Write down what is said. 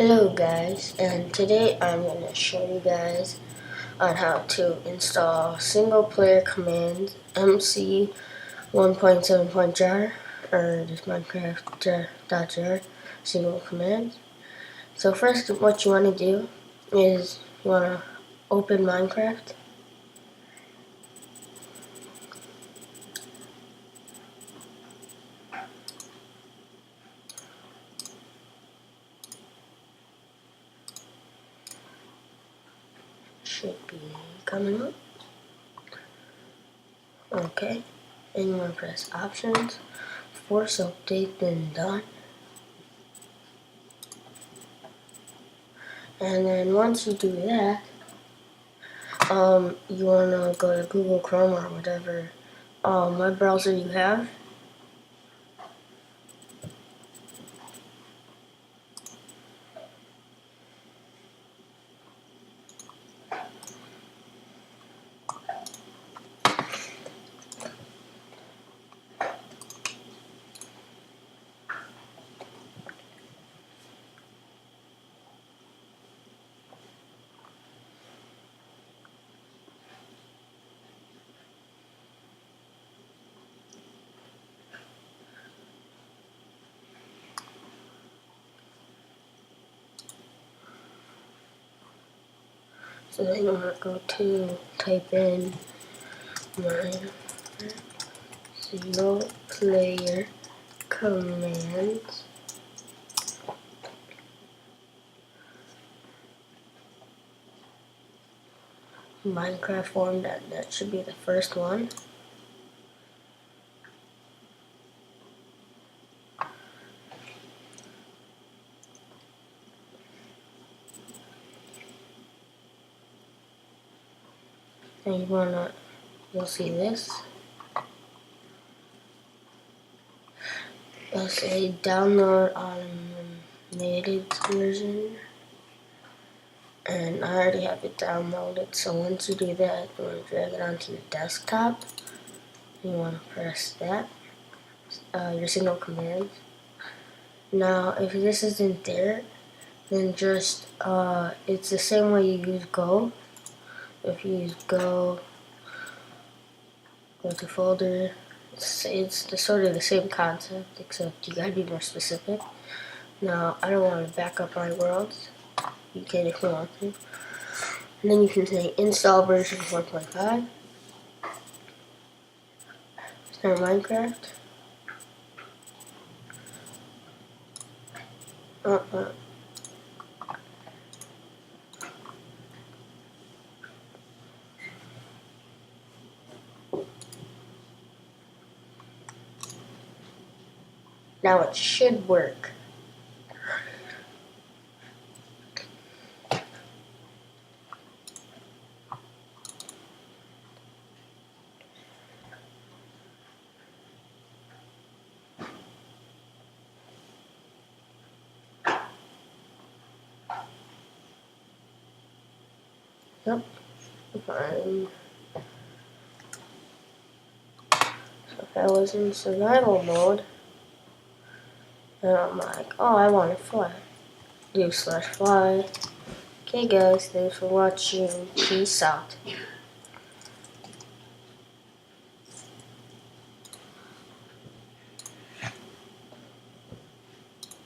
Hello guys, and today I'm going to show you guys on how to install single player commands MC 1.7.jar or just Minecraft.jar single commands. So first what you want to do is you want to open Minecraft. Should be coming up. Okay, and you want to press options, force update, then done. And then once you do that, you wanna go to Google Chrome or whatever web browser you have. So then you wanna go to type in Minecraft single player commands. Minecraft form, that should be the first one. And you'll see this. It'll say download automated version. And I already have it downloaded, so once you do that, you want to drag it onto your desktop. You want to press that, your single command. Now, if this isn't there, then just, it's the same way you use Go. If you use Go to folder, it's sort of the same concept, except you gotta be more specific. Now, I don't want to back up my worlds. You can if you want to. And then you can say install version 1.5. Start Minecraft. Now it should work. Yep, fine. So if I was in survival mode, and I'm like, oh, I want to fly. Do /fly. Okay guys, thanks for watching. Peace out.